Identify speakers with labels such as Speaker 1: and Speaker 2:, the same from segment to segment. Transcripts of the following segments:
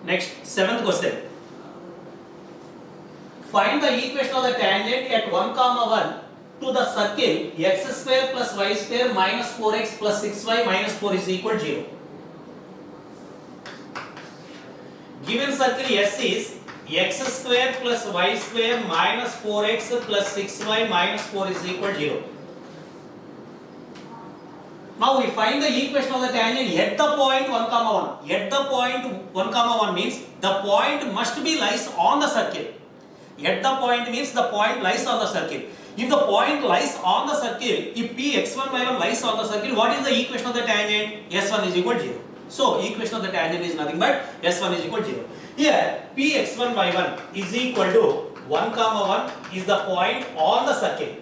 Speaker 1: Next, seventh question. Find the equation of the tangent at 1, 1 to the circle x square plus y square minus 4x plus 6y minus 4 is equal to 0. Given circle S is x square plus y square minus 4x plus 6y minus 4 is equal to 0. Now we find the equation of the tangent at the point 1, 1. At the point 1, 1 means the point must be lies on the circle. At the point means the point lies on the circle. If the point lies on the circle, if p x1 y1 lies on the circle, what is the equation of the tangent? S1 is equal to 0. So equation of the tangent is nothing but S1 is equal to 0. Here p x1 y1 is equal to 1, 1 is the point on the circle.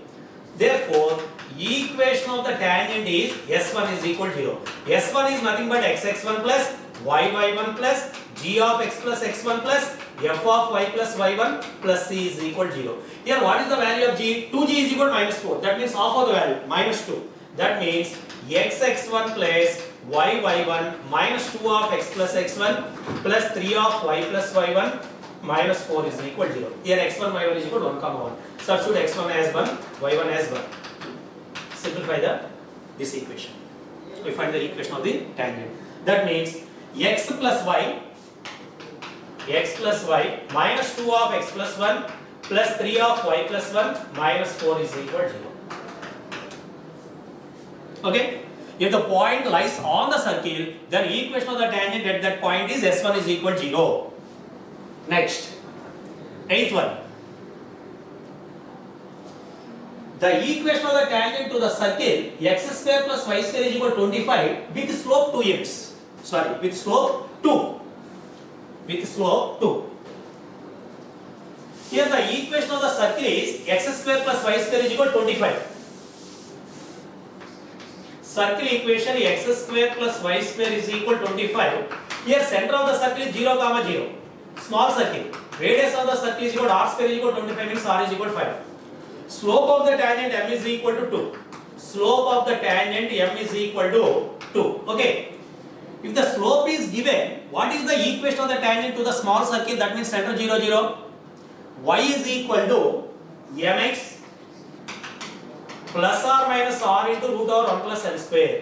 Speaker 1: Therefore, equation of the tangent is S1 is equal to 0. S1 is nothing but x1 plus y1 plus g of x plus x1 plus f of y plus y1 plus c is equal to 0. Here what is the value of g? 2g is equal to minus 4. That means half of the value, minus 2. That means x1 plus y1 minus 2 of x plus x1 plus 3 of y plus y1 minus 4 is equal to 0. Here x1 y1 is equal to 1, 1. Substitute x1 as 1, y1 as 1. Simplify this equation. We find the equation of the tangent. That means x plus y minus 2 of x plus 1 plus 3 of y plus 1 minus 4 is equal to 0. Okay? If the point lies on the circle, then equation of the tangent at that point is S1 is equal to 0. Next, eighth one. The equation of the tangent to the circle x square plus y square is equal to 25 with slope 2 units. Sorry, with slope 2. With slope 2. Here the equation of the circle is x square plus y square is equal to 25. Circle equation x square plus y square is equal to 25. Here center of the circle is 0, 0. Small circle. Radius of the circle is equal to r square is equal to 25 means r is equal to 5. Slope of the tangent m is equal to 2. Slope of the tangent m is equal to 2. Okay. If the slope is given, what is the equation of the tangent to the small circle? That means center 0, 0. Y is equal to mx plus or minus r into root over 1 plus m square.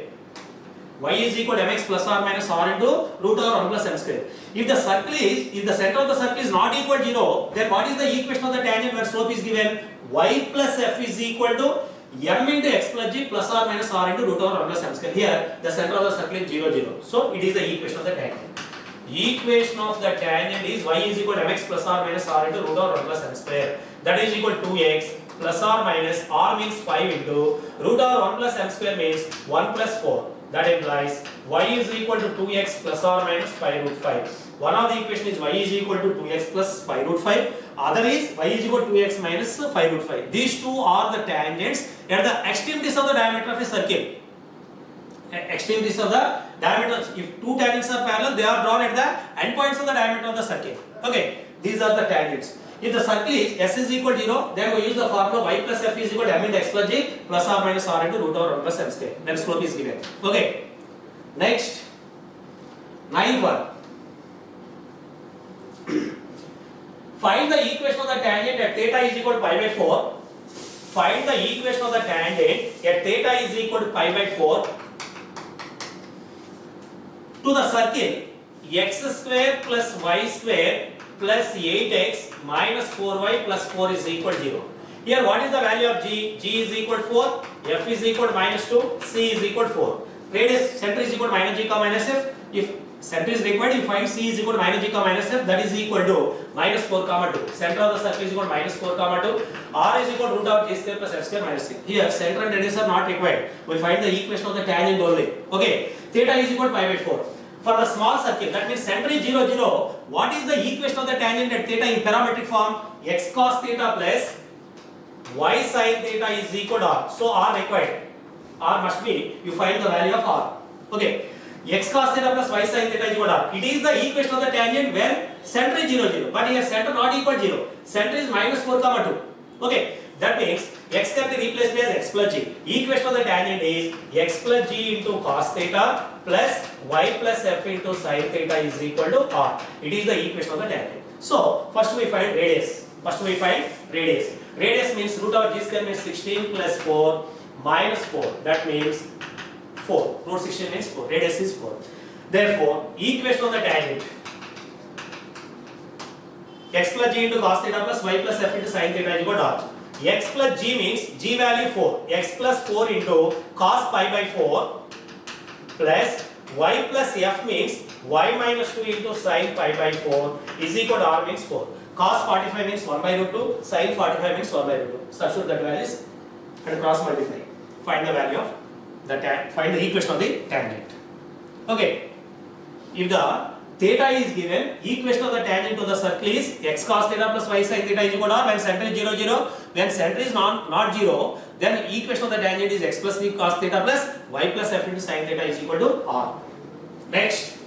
Speaker 1: Y is equal to mx plus or minus r into root over 1 plus m square. If the center of the circle is not equal to 0, then what is the equation of the tangent where slope is given? Y plus f is equal to m into x plus g plus or minus r into root over 1 plus m square. Here the center of the circle is 0, 0. So it is the equation of the tangent. Equation of the tangent is y is equal to mx plus or minus r into root over 1 plus m square. That is equal to 2x plus or minus r means 5 into root over 1 plus m square means 1 plus 4. That implies y is equal to 2x plus or minus 5 root 5. One of the equation is y is equal to 2x plus 5 root 5. Other is y is equal to 2x minus 5 root 5. These two are the tangents at the extremities of the diameter of a circle. Extremities of the diameter. If two tangents are parallel, they are drawn at the endpoints of the diameter of the circle. Okay, these are the tangents. If the circle is s is equal to 0, then we use the formula y plus f is equal to m into x plus g plus or minus r into root over 1 plus m square. Then slope is given. Okay. Next, ninth one. Find the equation of the tangent at theta is equal to pi by 4. Find the equation of the tangent at theta is equal to pi by 4 to the circle x square plus y square plus 8x minus 4y plus 4 is equal to 0. Here what is the value of g? G is equal to 4, f is equal to minus 2, c is equal to 4. Radius center is equal to minus g comma minus f. If center is required, you find c is equal to minus g comma minus f, that is equal to minus 4 comma 2. Center of the circle is equal to minus 4 comma 2. R is equal to root of g square plus f square minus 6. Here center and radius are not required. We find the equation of the tangent only. Okay. Theta is equal to pi by 4. For the small circle, that means center is 0, 0. What is the equation of the tangent at theta in parametric form? X cos theta plus y sin theta is equal to r. So r required. R must be, you find the value of r. Okay. X cos theta plus y sin theta is equal to r. It is the equation of the tangent when center is 0, 0. But here center not equal to 0. Center is minus 4 comma 2. Okay. That means x can be replaced as x plus g. Equation of the tangent is x plus g into cos theta plus y plus f into sin theta is equal to r. It is the equation of the tangent. So first we find radius. Radius means root over g square means 16 plus 4 minus 4. That means 4. Root 16 means 4. Radius is 4. Therefore, equation of the tangent x plus g into cos theta plus y plus f into sin theta is equal to r. X plus g means g value 4. X plus 4 into cos pi by 4 plus y plus f means y minus 2 into sin pi by 4 is equal to r means 4. Cos 45 means 1 by root 2. Sin 45 means 1 by root 2. Substitute that values and cross multiply. Find the value of find the equation of the tangent. Okay. If the theta is given, equation of the tangent to the circle is x cos theta plus y sin theta is equal to r. When center is 0, 0. When center is not 0, then equation of the tangent is x plus b cos theta plus y plus f into sin theta is equal to r. Next.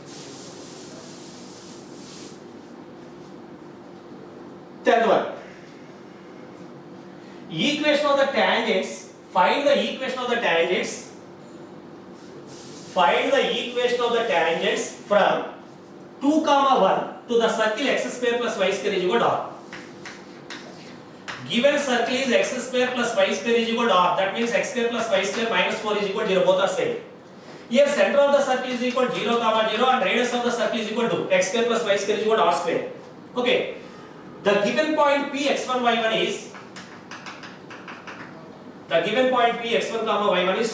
Speaker 1: 10th one. Equation of the tangents. Find the equation of the tangents. Find the equation of the tangents from 2, 1 to the circle x square plus y square is equal to r. Given circle is x square plus y square is equal to r. That means x square plus y square minus 4 is equal to 0. Both are same. Here center of the circle is equal to 0, 0 and radius of the circle is equal to x square plus y square is equal to r square. Okay. The given point P x1 y1 is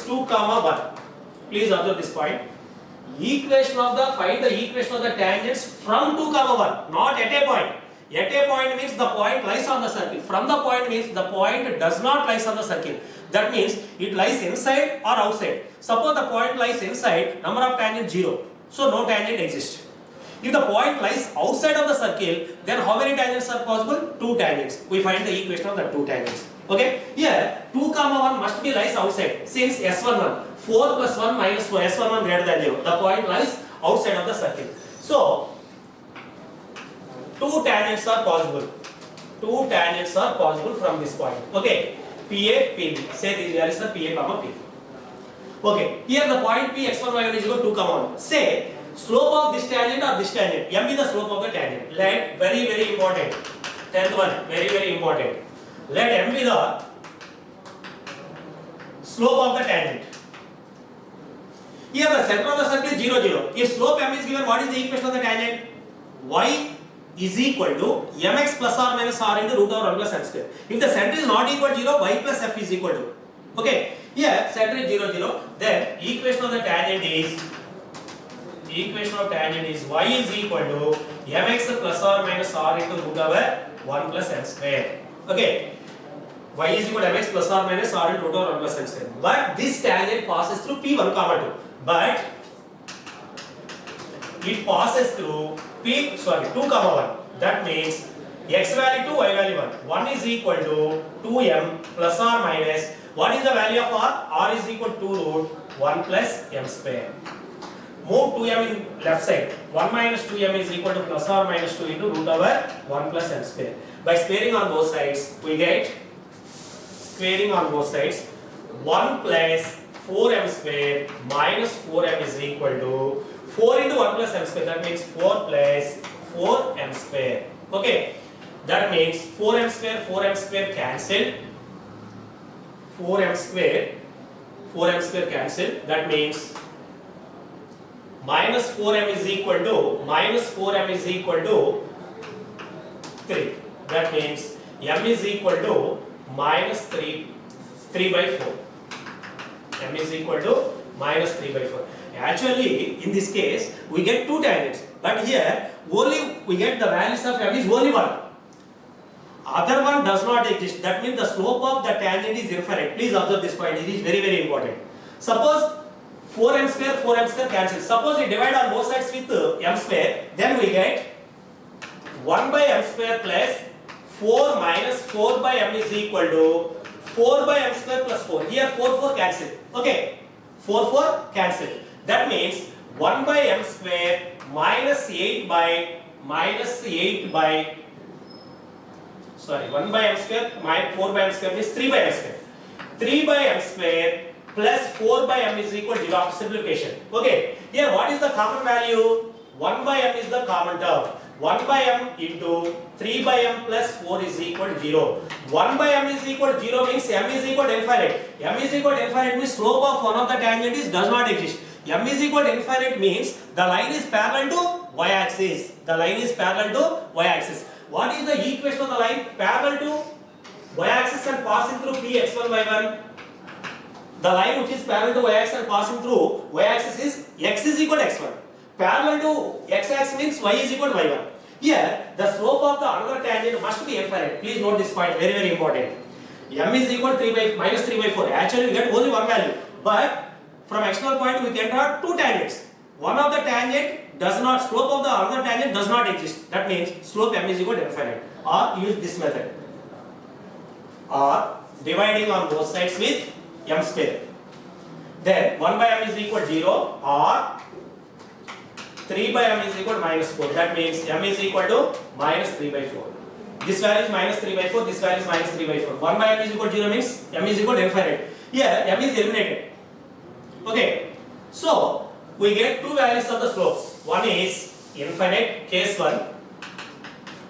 Speaker 1: 2, 1. Please observe this point. Find the equation of the tangents from 2, 1, not at a point. At a point means the point lies on the circle. From the point means the point does not lies on the circle. That means it lies inside or outside. Suppose the point lies inside, number of tangents 0. So no tangent exists. If the point lies outside of the circle, then how many tangents are possible? 2 tangents. We find the equation of the 2 tangents. Okay? Here 2, 1 must be lies outside. Since S11, 4 plus 1 minus 4, S11 greater than 0. The point lies outside of the circle. So 2 tangents are possible. 2 tangents are possible from this point. Okay? PA, PB. Say these values are PA, PB. Okay. Here the point P x1 y1 is equal to 2, 1. Say slope of this tangent or this tangent. M is the slope of the tangent. Let very important. 10th one, very important. Let M be the slope of the tangent. Here the center of the circle is 0, 0. If slope M is given, what is the equation of the tangent? Y is equal to mx plus r minus r into root over 1 plus m square. If the center is not equal to 0, y plus f is equal to. Okay. Here center is 0, 0. Then equation of tangent is y is equal to mx plus r minus r into root over 1 plus m square. Okay. Y is equal to mx plus r minus r into root over 1 plus m square. But this tangent passes through P1, 2. But it passes through 2, 1. That means x value 2, y value 1. 1 is equal to 2m plus r minus. What is the value of r? R is equal to 2 root 1 plus m square. Move 2m in left side. 1 minus 2m is equal to plus or minus 2 into root over 1 plus m square. By squaring on both sides, we get 1 plus 4m square minus 4m is equal to 4 into 1 plus m square. That means 4 plus 4m square. Okay. That means 4m square cancelled. 4m square cancelled. That means minus 4m is equal to 3. That means m is equal to minus 3 by 4. M is equal to minus 3 by 4. Actually, in this case, we get 2 tangents. But here, only we get the values of m is only 1. Other one does not exist. That means the slope of the tangent is infinite. Please observe this point. It is very important. Suppose 4m square cancel. Suppose we divide on both sides with m square, then we get 1 by m square plus 4 minus 4 by m is equal to 4 by m square plus 4. Here 4 cancel. Okay. 4 cancel. That means 1 by m square minus 8 by sorry, 1 by m square minus 4 by m square is 3 by m square. 3 by m square plus 4 by m is equal to 0 after simplification. Okay, here what is the common value? 1 by m is the common term. 1 by m into 3 by m plus 4 is equal to 0. 1 by m is equal to 0 means m is equal to infinite. M is equal to infinite means slope of one of the tangent is does not exist. M is equal to infinite means the line is parallel to y-axis. The line is parallel to y-axis. What is the equation of the line? Parallel to y-axis and passing through p x1 y1. The line which is parallel to y-axis and passing through y-axis is x is equal to x1. Parallel to x-axis means y is equal to y1. Here, the slope of the another tangent must be infinite. Please note this point, very very important. M is equal to minus 3 by 4. Actually, we get only one value. But from external point, we can draw two tangents. One of the tangent does not, slope of the other tangent does not exist. That means slope m is equal to infinite. Or use this method. Or dividing on both sides with m square. Then 1 by m is equal to 0 or 3 by m is equal to minus 4. That means m is equal to minus 3 by 4. This value is minus 3 by 4, this value is minus 3 by 4. 1 by m is equal to 0 means m is equal to infinite. Here m is eliminated. Okay, so we get two values of the slopes. One is infinite, case 1,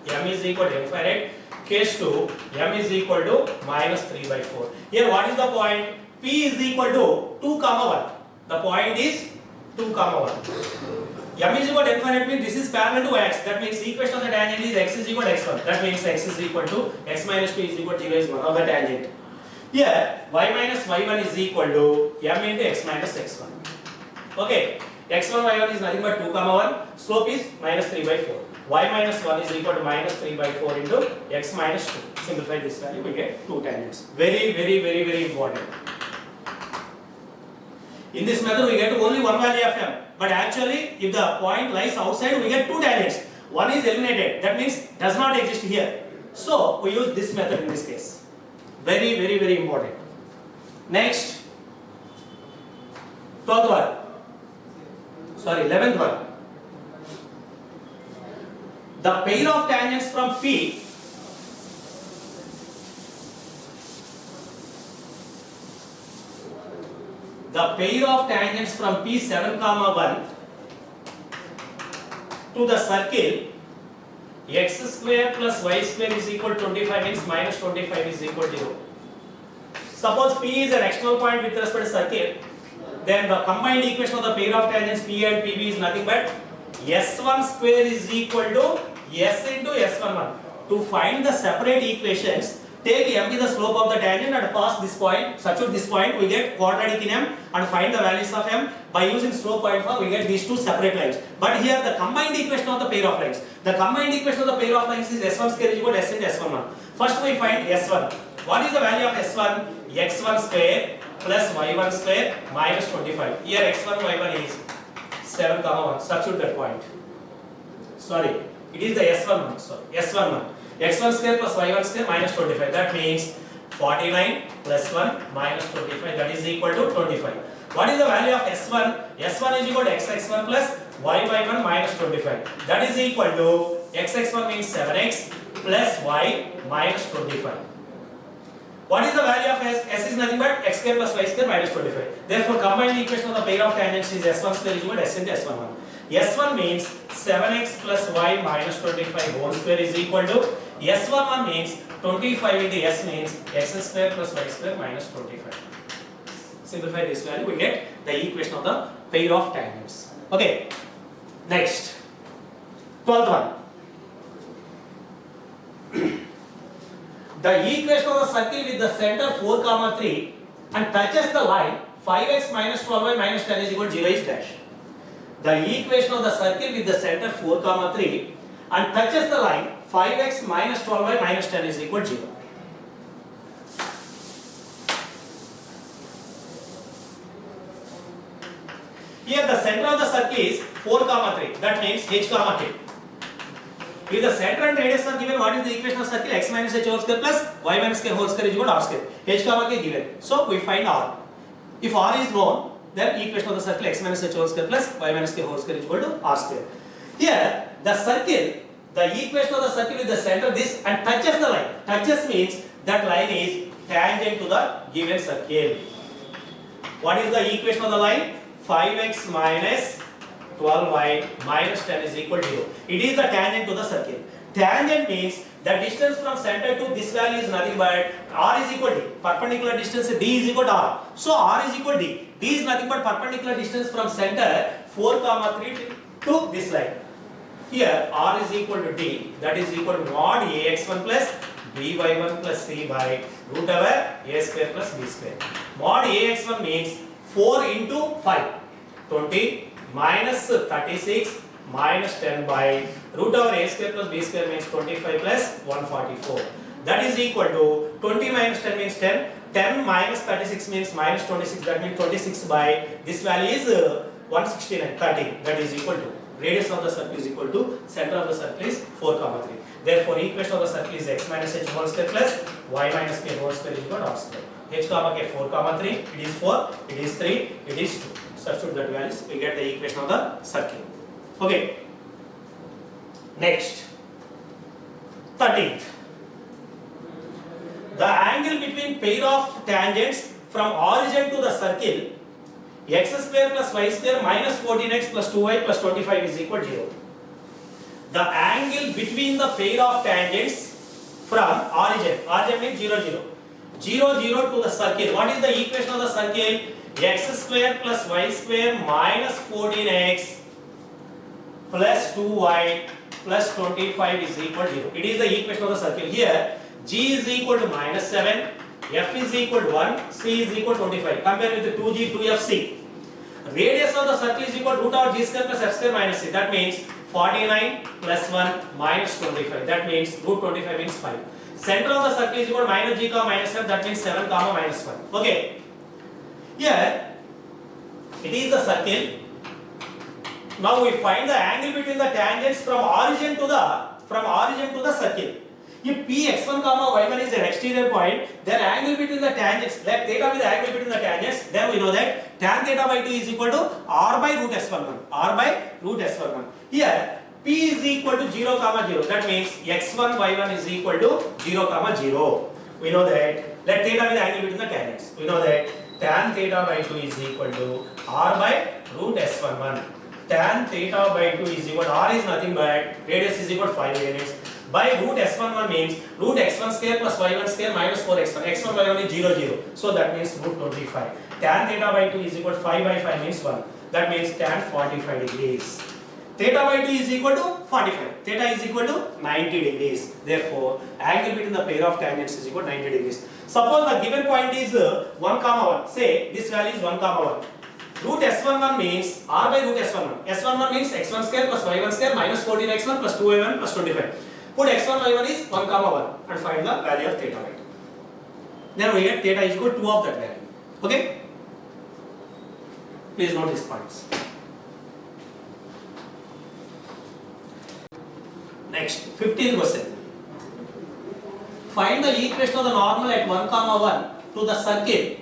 Speaker 1: m is equal to infinite. Case 2, m is equal to minus 3 by 4. Here what is the point? P is equal to 2 comma 1. The point is 2 comma 1. M is equal to infinite means this is parallel to x. That means equation of the tangent is x is equal to x1. That means x is equal to x minus 2 is equal to 0 is one of the tangent. Here y minus y1 is equal to m into x minus x1. Okay, x1 y1 is nothing but 2 comma 1. Slope is minus 3 by 4. Y minus 1 is equal to minus 3 by 4 into x minus 2. Simplify this value, we get two tangents. Very very very very important. In this method we get only one value of m. But actually if the point lies outside we get two tangents. One is eliminated. That means does not exist here. So we use this method in this case. Very very very important. Next, 12th one. Sorry, 11th one. The pair of tangents from P from P7 comma 1 to the circle x square plus y square is equal to 25 means minus 25 is equal to 0. Suppose P is an external point with respect to circle, then the combined equation of the pair of tangents P and PB is nothing but S1 square is equal to S into S11. To find the separate equations, take m be the slope of the tangent and pass this point, substitute this point, we get quadratic in m and find the values of m. By using slope point form, we get these two separate lines. But here the combined equation of the pair of lines. The combined equation of the pair of lines is S1 square is equal to S into S11. First we find S1. What is the value of S1? X1 square plus Y1 square minus 25. Here X1, Y1 is 7 comma 1. Substitute that point. Sorry, it is the S1 one. Sorry, S1 one. X1 square plus Y1 square minus 25. That means 49 plus 1 minus 25. That is equal to 25. What is the value of S1? S1 is equal to XX1 plus YY1 minus 25. That is equal to XX1 means 7x plus Y minus 25. What is the value of S? S is nothing but x square plus y square minus 25. Therefore, combined equation of the pair of tangents is S1 square is equal to S into S11. S1 means 7x plus y minus 25 whole square is equal to S11 means 25 into S means x square plus y square minus 25. Simplify this value, we get the equation of the pair of tangents. Okay, next, 12th one. The equation of the circle with the center 4 comma 3 and touches the line 5x minus 12y minus 10 is equal to 0 is dash. The equation of the circle with the center 4 comma 3 and touches the line 5x minus 12y minus 10 is equal to 0. Here the center of the circle is 4 comma 3. That means h comma k. If the center and radius are given, what is the equation of circle? X minus h whole square plus y minus k whole square is equal to r square. H comma k given. So we find r. If r is known, then equation of the circle x minus h whole square plus y minus k whole square is equal to r square. Here the circle the equation of the circle with the center this and touches the line. Touches means that line is tangent to the given circle. What is the equation of the line? 5x minus 12y minus 10 is equal to 0. It is the tangent to the circle. Tangent means the distance from center to this value is nothing but r is equal to perpendicular distance d is equal to r. So r is equal to d. D is nothing but perpendicular distance from center 4, 3 to this line. Here r is equal to d, that is equal to mod ax1 plus by1 plus c by root over a square plus b square. Mod ax1 means 4 into 5, 20 minus 36 minus 10 by root over a square plus b square means 25 plus 144. That is equal to 20 minus 10 means 10. 10 minus 36 means minus 26. That means 26 by this value is 169. 30. That is equal to radius of the circle is equal to center of the circle is 4, 3. Therefore, equation of the circle is x minus h whole square plus y minus k whole square is equal to r square. H, k 4, 3. It is 4. It is 3. It is 2. Substitute that values. We get the equation of the circle. Okay. Next, 13th. The angle between pair of tangents from origin to the circle x square plus y square minus 14x plus 2y plus 25 is equal to 0. The angle between the pair of tangents from origin means 0, 0. 0, 0 to the circle. What is the equation of the circle? X square plus y square minus 14x plus 2y plus 25 is equal to 0. It is the equation of the circle. Here g is equal to minus 7, f is equal to 1, c is equal to 25. Compare with the 2g, 2f, c. Radius of the circle is equal to root over g square plus f square minus c. That means 49 plus 1 minus 25. That means root 25 means 5. Center of the circle is equal to minus g comma minus f. That means 7 comma minus 1. Okay. Here it is the circle. Now we find the angle between the tangents from origin to the circle. If p x1 comma y1 is an exterior point, then angle between the tangents, let theta be the angle between the tangents, then we know that tan theta by 2 is equal to r by root s11. R by root s11. Here p is equal to 0 comma 0. That means x1 y1 is equal to 0 comma 0. We know that. Let theta be the angle between the tangents. We know that tan theta by 2 is equal to r by root s11. Tan theta by 2 is equal to r is nothing but radius is equal to 5 units. By root s11 means root x1 square plus y1 square minus 4x1. x1 y1 is 0, 0. So that means root 25. Tan theta by 2 is equal to 5 by 5 means 1. That means tan 45 degrees. Theta by 2 is equal to 45. Theta is equal to 90 degrees. Therefore, angle between the pair of tangents is equal to 90 degrees. Suppose the given point is 1 comma 1. Say this value is 1 comma 1. Root s11 means r by root s11. s11 means x1 square plus y1 square minus 14x1 plus 2y1 plus 25. Put x1 y1 is 1 comma 1 and find the value of theta by 2. Then we get theta is equal to 2 of that value. Okay? Please note these points. Next, 15th question. Find the equation of the normal at 1 comma 1 to the circle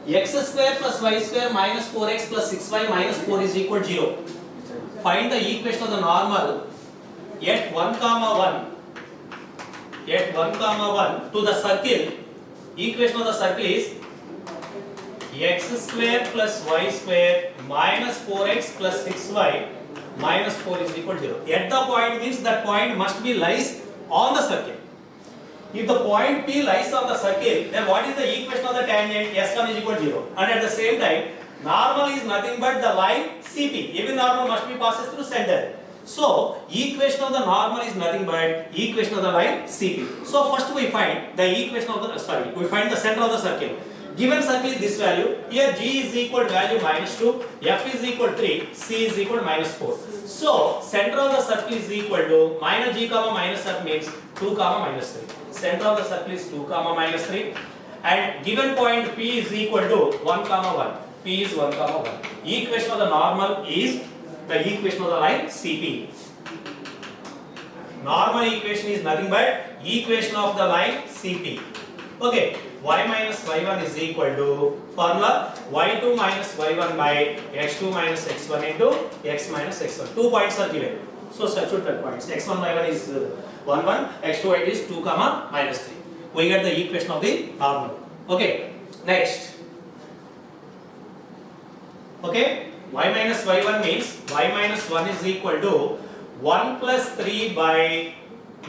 Speaker 1: x square plus y square minus 4x plus 6y minus 4 is equal to 0. Find the equation of the normal at 1 comma 1 to the circle. Equation of the circle is x square plus y square minus 4x plus 6y minus 4 is equal to 0. At the point means that point must be lies on the circle. If the point P lies on the circle, then what is the equation of the tangent? S1 is equal to 0. And at the same time, normal is nothing but the line CP. Even normal must be passes through center. So, equation of the normal is nothing but equation of the line CP. So, first we find the equation of the, we find the center of the circle. Given circle is this value. Here G is equal to value minus 2, F is equal to 3, C is equal to minus 4. So, center of the circle is equal to minus G comma minus F means 2 comma minus 3. Center of the circle is 2 comma minus 3. And given point P is equal to 1 comma 1. P is 1 comma 1. Equation of the normal is the equation of the line CP. Normal equation is nothing but equation of the line CP. Okay, y minus y1 is equal to formula y2 minus y1 by x2 minus x1 into x minus x1. 2 points are given. So substitute that points. X1 y1 is 1 1, x2 y2 is 2 comma minus 3. We get the equation of the normal. Okay. Next. Okay. Y minus y1 means y minus 1 is equal to 1 plus 3 by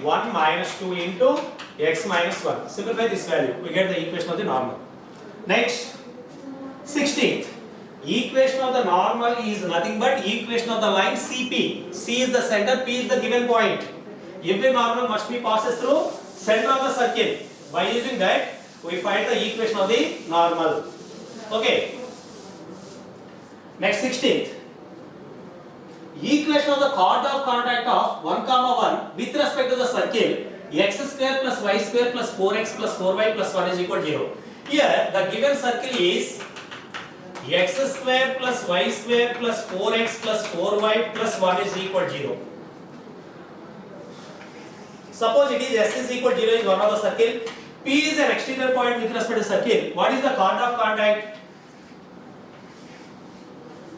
Speaker 1: 1 minus 2 into x minus 1. Simplify this value. We get the equation of the normal. Next. 16th. Equation of the normal is nothing but equation of the line CP. C is the center, P is the given point. Every normal must be passes through center of the circle. By using that, we find the equation of the normal. Okay. Next 16th. Equation of the chord of contact of 1 comma 1 with respect to the circle x square plus y square plus 4x plus 4y plus 1 is equal to 0. Here the given circle is x square plus y square plus 4x plus 4y plus 1 is equal to 0. Suppose it is s is equal to 0 is one of the circle. P is an exterior point with respect to circle. What is the chord of contact?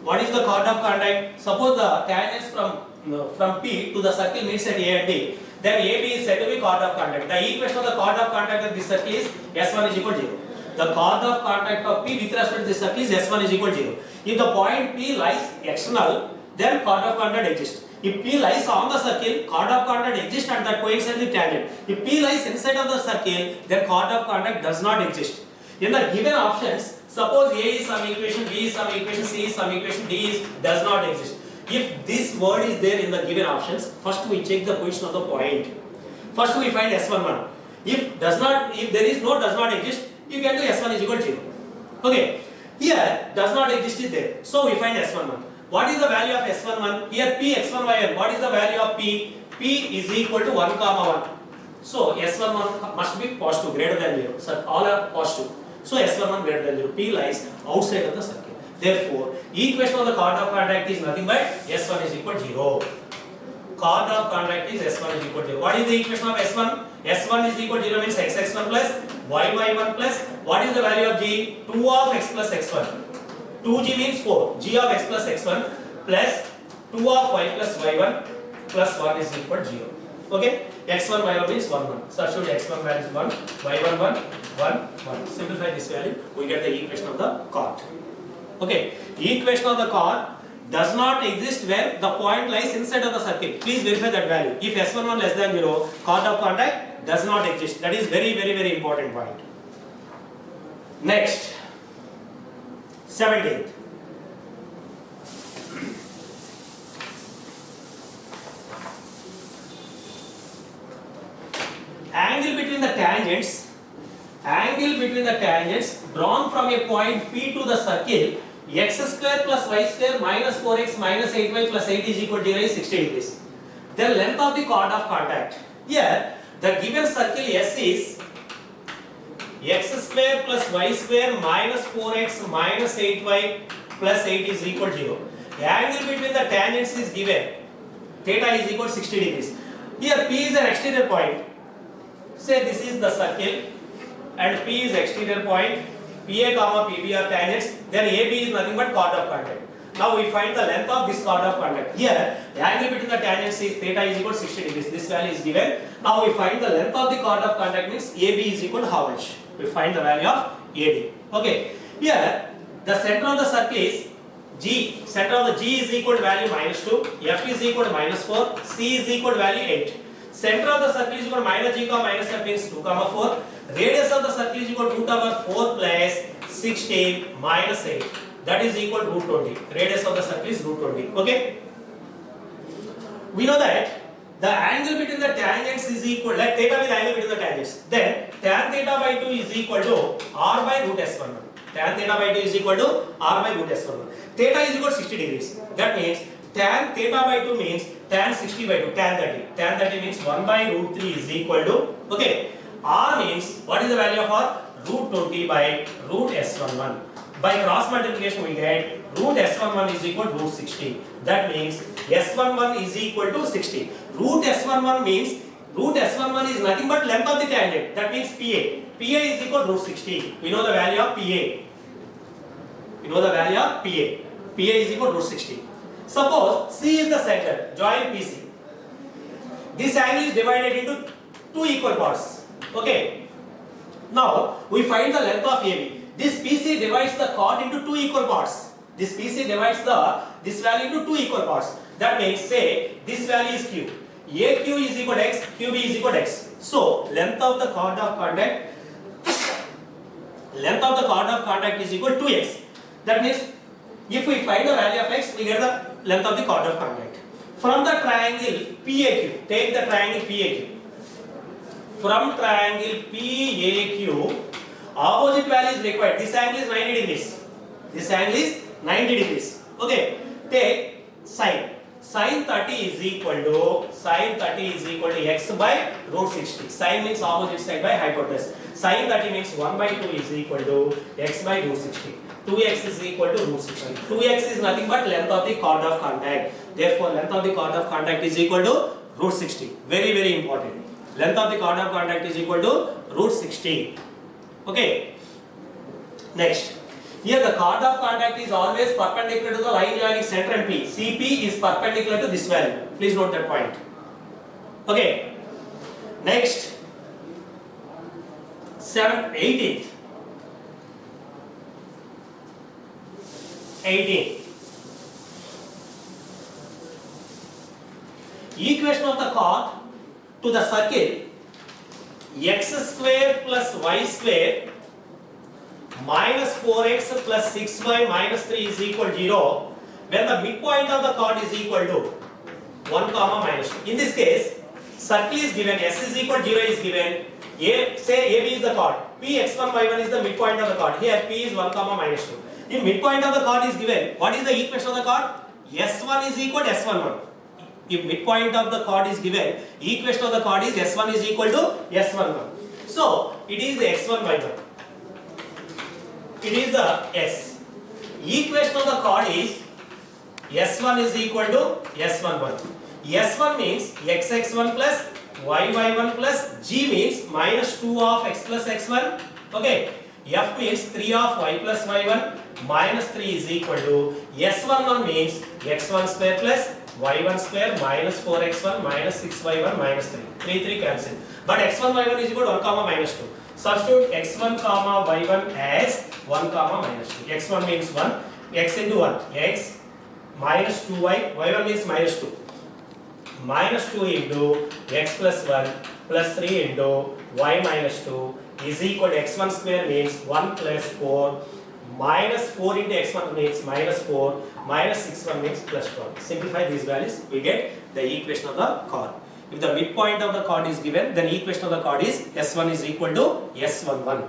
Speaker 1: What is the chord of contact? Suppose the tangents from P to the circle meets at A and D. Then AB is said to be chord of contact. The equation of the chord of contact of this circle is S1 is equal to 0. The chord of contact of P with respect to this circle is S1 is equal to 0. If the point P lies external, then chord of contact exists. If P lies on the circle, chord of contact exists at that coincidentally tangent. If P lies inside of the circle, then chord of contact does not exist. In the given options, suppose A is some equation, B is some equation, C is some equation, D does not exist. If this word is there in the given options, first we check the position of the point. First we find S11. If does not exist, you get to S1 is equal to 0. Okay. Here does not exist is there. So we find S11. What is the value of S11? Here P x1 y1. What is the value of P? P is equal to 1 comma 1. So S11 must be positive, greater than 0. So all are positive. So S11 greater than 0. P lies outside of the circle. Therefore, equation of the chord of contact is nothing but S1 is equal to 0. Chord of contact is S1 is equal to 0. What is the equation of S1? S1 is equal to 0 means x1 plus y1 plus, what is the value of g? 2 of x plus x1. 2g means 4. G of x plus x1 plus 2 of y plus y1 plus 1 is equal to 0. Okay? x1 y1 means 1 1. Substitute x1 value is 1, y1 1, 1 1. Simplify this value, we get the equation of the chord. Okay? Equation of the chord does not exist where the point lies inside of the circle. Please verify that value. If S11 less than 0, chord of contact does not exist. That is very important point. Next, 17th. Angle between the tangents drawn from a point P to the circle x square plus y square minus 4x minus 8y plus 8 is equal to 0 is 60 degrees. The length of the chord of contact. Here, the given circle S is x square plus y square minus 4x minus 8y plus 8 is equal to 0. The angle between the tangents is given. Theta is equal to 60 degrees. Here P is an exterior point. Say this is the circle and P is exterior point. PA comma PB are tangents, then AB is nothing but chord of contact. Now we find the length of this chord of contact. Here, the angle between the tangents is theta is equal to 60 degrees. This value is given. Now we find the length of the chord of contact means AB is equal to how much? We find the value of AD. Okay. Here, the center of the circle is G. Center of the G is equal to value minus 2. F is equal to minus 4. C is equal to value 8. Center of the circle is equal to minus G comma minus F means 2 comma 4. Radius of the circle is equal to root over 4 plus 16 minus 8. That is equal to root 20. Radius of the circle is root 20. Okay. We know that the angle between the tangents is equal, like theta with angle between the tangents. Then tan theta by 2 is equal to r by root s11. Tan theta by 2 is equal to r by root s11. Theta is equal to 60 degrees. That means tan theta by 2 means tan 60 by 2, tan 30. Tan 30 means 1 by root 3 is equal to, okay, r means, what is the value of r? Root 20 by root s11. By cross multiplication we get root s11 is equal to root 60. That means s11 is equal to 60. Root s11 means, root s11 is nothing but length of the tangent. That means PA. PA is equal to root 60. We know the value of PA. We know the value of PA. PA is equal to root 60. Suppose C is the center, join PC. this angle is divided into two equal parts. Okay. Now we find the length of AB. This PC divides the chord into two equal parts. This PC divides this value into two equal parts. That means, say this value is Q. AQ is equal to X, QB is equal to X. So length of the chord of contact is equal to X. That means if we find the value of X, we get the length of the chord of contact. From the triangle PAQ, take the triangle PAQ. From triangle PAQ, opposite value is required. This angle is 90 degrees. This angle is 90 degrees. Okay. Take sine. Sine 30 is equal to x by root 60. Sine means opposite side by hypotenuse. Sine 30 means 1 by 2 is equal to x by root 60. 2x is equal to root 60. 2x is nothing but length of the chord of contact. Therefore, length of the chord of contact is equal to root 60. Very, very important. Length of the chord of contact is equal to root 60. Okay. Next. Here the chord of contact is always perpendicular to the line joining center and P. CP is perpendicular to this value. Please note that point. Okay. Next. 18th. Equation of the chord to the circle x square plus y square minus 4x plus 6y minus 3 is equal to 0 when the midpoint of the chord is equal to 1 comma minus 2. In this case, circle is given, s is equal to 0 is given, say AB is the chord, P x1 y1 is the midpoint of the chord, here P is 1 comma minus 2. If midpoint of the chord is given, what is the equation of the chord? S1 is equal to S11. If midpoint of the chord is given, equation of the chord is S1 is equal to S11. So, it is the x1 y1. It is the S. Equation of the chord is S1 is equal to S11. S1 means xx1 plus yy1 plus G means minus 2 of x plus x1. Okay. F means 3 of y plus y1 minus 3 is equal to S11 means x1 square plus y1 square minus 4x1 minus 6y1 minus 3. 3 cancel. But x1 y1 is equal to 1 comma minus 2. Substitute x1 comma y1 as 1 comma minus 2. x1 means 1, x into 1, x minus 2y, y1 means minus 2. Minus 2 into x plus 1 plus 3 into y minus 2 is equal to x1 square means 1 plus 4 minus 4 into x1 means minus 4 minus 6y means plus 12. Simplify these values, we get the equation of the chord. If the midpoint of the chord is given, then equation of the chord is S1 is equal to S11.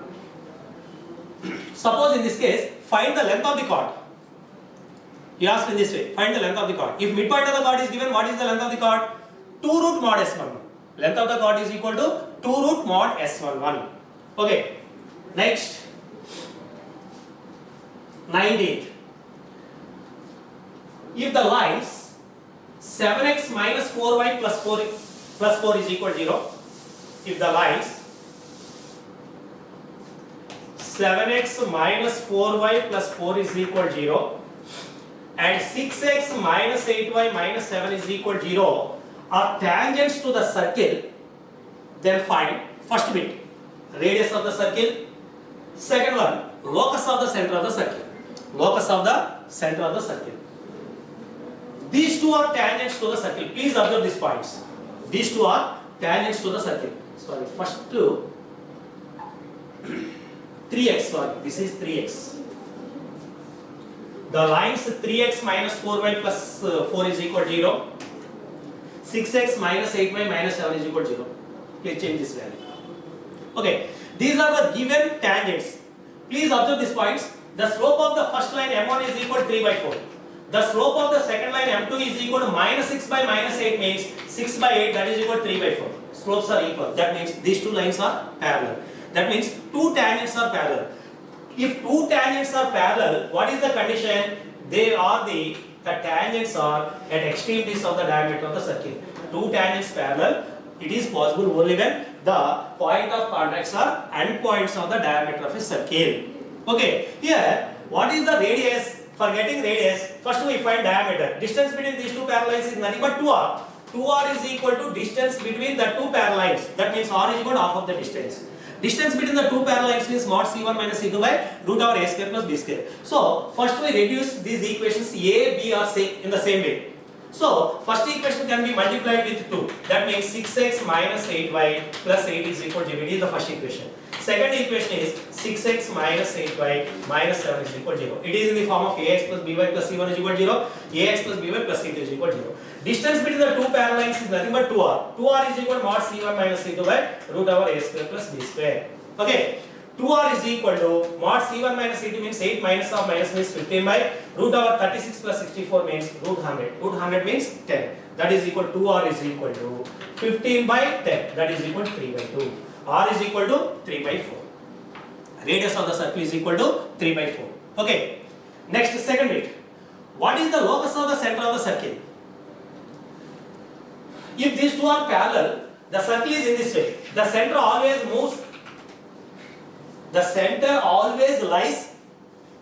Speaker 1: Suppose in this case, find the length of the chord. You ask in this way, find the length of the chord. If midpoint of the chord is given, what is the length of the chord? 2 root mod S11. Length of the chord is equal to 2 root mod S11. Okay. Next. 19th. If the lines 7x minus 4y plus 4 is equal to 0, if the lines 7x minus 4y plus 4 is equal to 0 and 6x minus 8y minus 7 is equal to 0 are tangents to the circle, then find first bit radius of the circle, second one locus of the center of the circle. Locus of the center of the circle. These two are tangents to the circle. Please observe these points. These two are tangents to the circle. Sorry, first 3x, sorry, this is 3x. The lines 3x minus 4y plus 4 is equal to 0. 6x minus 8y minus 7 is equal to 0. Please change this value. Okay, these are the given tangents. Please observe these points. The slope of the first line M1 is equal to 3 by 4. The slope of the second line M2 is equal to minus 6 by minus 8 means 6 by 8, that is equal to 3 by 4. Slopes are equal. That means these two lines are parallel. That means two tangents are parallel. If two tangents are parallel, what is the condition? They are the tangents are at extremities of the diameter of the circle. Two tangents parallel, it is possible only when the point of contacts are endpoints of the diameter of a circle. Okay, here what is the radius? For getting radius, first we find diameter. Distance between these two parallel lines is nothing but 2r. 2r is equal to distance between the two parallel lines. That means r is equal to half of the distance. Distance between the two parallel lines is mod c1 minus c2 by root over a square plus b square. So first we reduce these equations a, b are same in the same way. So first equation can be multiplied with 2. That means 6x minus 8y plus 8 is equal to 0. It is the first equation. Second equation is 6x minus 8y minus 7 is equal to 0. It is in the form of ax plus by plus c1 is equal to 0. Ax plus by plus c2 is equal to 0. Distance between the two parallel lines is nothing but 2r. 2r is equal to mod c1 minus c2 by root over a square plus b square. Okay. 2r is equal to mod c1 minus c2 means 8 minus of minus means 15 by root over 36 plus 64 means root 100. Root 100 means 10. That is equal to 2r is equal to 15 by 10. That is equal to 3 by 2. R is equal to 3 by 4. Radius of the circle is equal to 3 by 4. Okay. Next, second bit. What is the locus of the center of the circle? If these two are parallel, the circle is in this way. The center always moves. The center always lies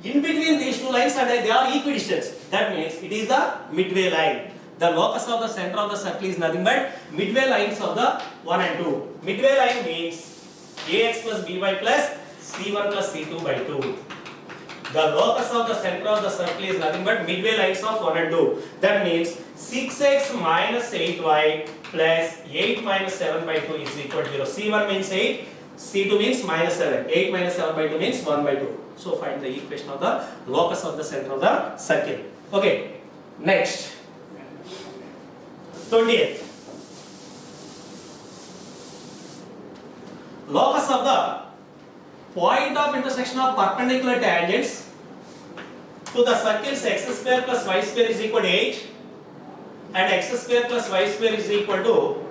Speaker 1: in between these two lines and they are equidistant. That means it is the midway line. The locus of the center of the circle is nothing but midway lines of the 1 and 2. Midway line means ax plus by plus c1 plus c2 by 2. The locus of the center of the circle is nothing but midway lines of 1 and 2. That means 6x minus 8y plus 8 minus 7 by 2 is equal to 0. c1 means 8. C2 means minus 7. 8 minus 7 by 2 means 1 by 2. So find the equation of the locus of the center of the circle. Okay. Next. 28th. Locus of the point of intersection of perpendicular tangents to the circles x square plus y square is equal to 8 and x square plus y square is equal to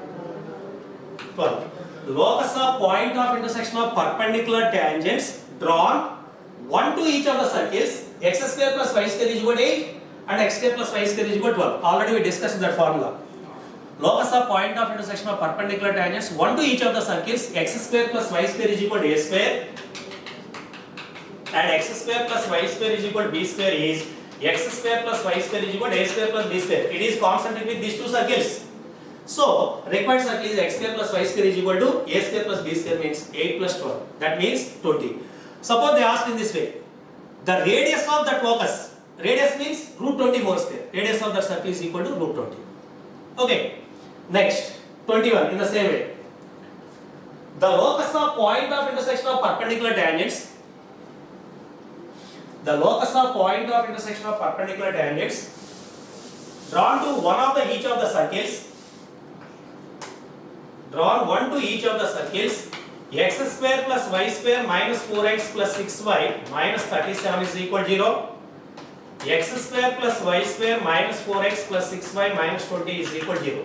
Speaker 1: 12. Locus of point of intersection of perpendicular tangents drawn one to each of the circles x square plus y square is equal to 8 and x square plus y square is equal to 12. Already we discussed that formula. Locus of point of intersection of perpendicular tangents one to each of the circles x square plus y square is equal to a square and x square plus y square is equal to b square is x square plus y square is equal to a square plus b square. It is concentric with these two circles. So, required circle is x square plus y square is equal to a square plus b square means 8 plus 12. That means 20. Suppose they asked in this way. The radius of that locus, radius means root 20 whole square. Radius of that circle is equal to root 20. Okay. Next, 21 in the same way. The locus of point of intersection of perpendicular tangents. The locus of point of intersection of perpendicular tangents drawn to one of the each of the circles. Drawn one to each of the circles, x square plus y square minus 4x plus 6y minus 37 is equal to 0. X square plus y square minus 4x plus 6y minus 20 is equal to 0.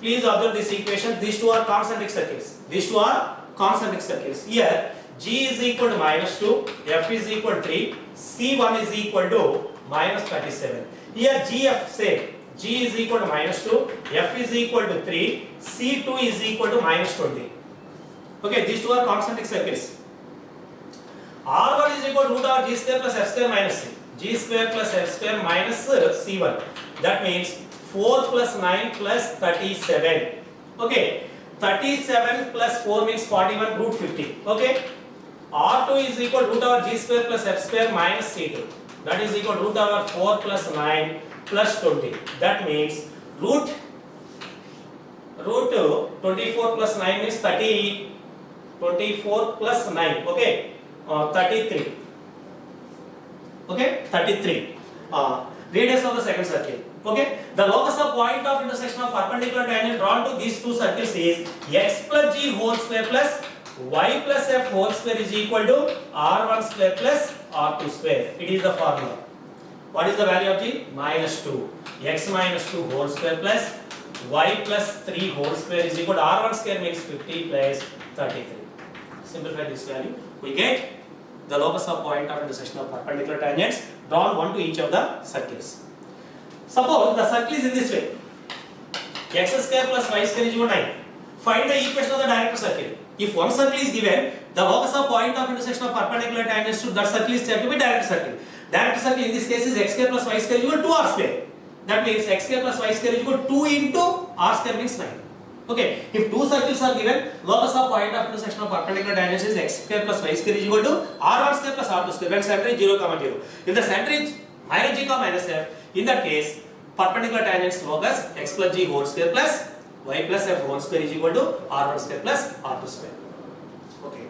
Speaker 1: Please observe this equation. These two are concentric circles. These two are concentric circles. Here, g is equal to minus 2, f is equal to 3, c1 is equal to minus 37. Here, gf same. G is equal to minus 2, F is equal to 3, C2 is equal to minus 20. Okay, these two are concentric circles. R1 is equal to root over G square plus F square minus C. G square plus F square minus C1. That means 4 plus 9 plus 37. Okay, 37 plus 4 means 41 root 50. Okay, R2 is equal to root over G square plus F square minus C2. That is equal to root over 4 plus 9 plus 20. That means root 24 plus 9 means 30. 24 plus 9. Okay, 33. Okay, 33. Radius of the second circle. Okay, the locus of point of intersection of perpendicular tangent drawn to these two circles is x plus g whole square plus y plus f whole square is equal to r1 square plus r2 square. It is the formula. What is the value of g? Minus 2. X minus 2 whole square plus y plus 3 whole square is equal to r1 square means 50 plus 33. Simplify this value. We get the locus of point of intersection of perpendicular tangents drawn one to each of the circles. Suppose the circle is in this way. X square plus y square is equal to 9. Find the equation of the diameter circle. If one circle is given, the locus of point of intersection of perpendicular tangents to that circle is said to be diameter circle. Diameter circle in this case is x square plus y square is equal to 2r square. That means x square plus y square is equal to 2 into r square means 9. Okay, if two circles are given, locus of point of intersection of perpendicular tangents is x square plus y square is equal to r1 square plus r2 square when center is 0, 0. If the center is minus g, minus f, in that case, perpendicular tangents locus x plus g whole square plus y plus f whole square is equal to r1 square plus r2 square. Okay.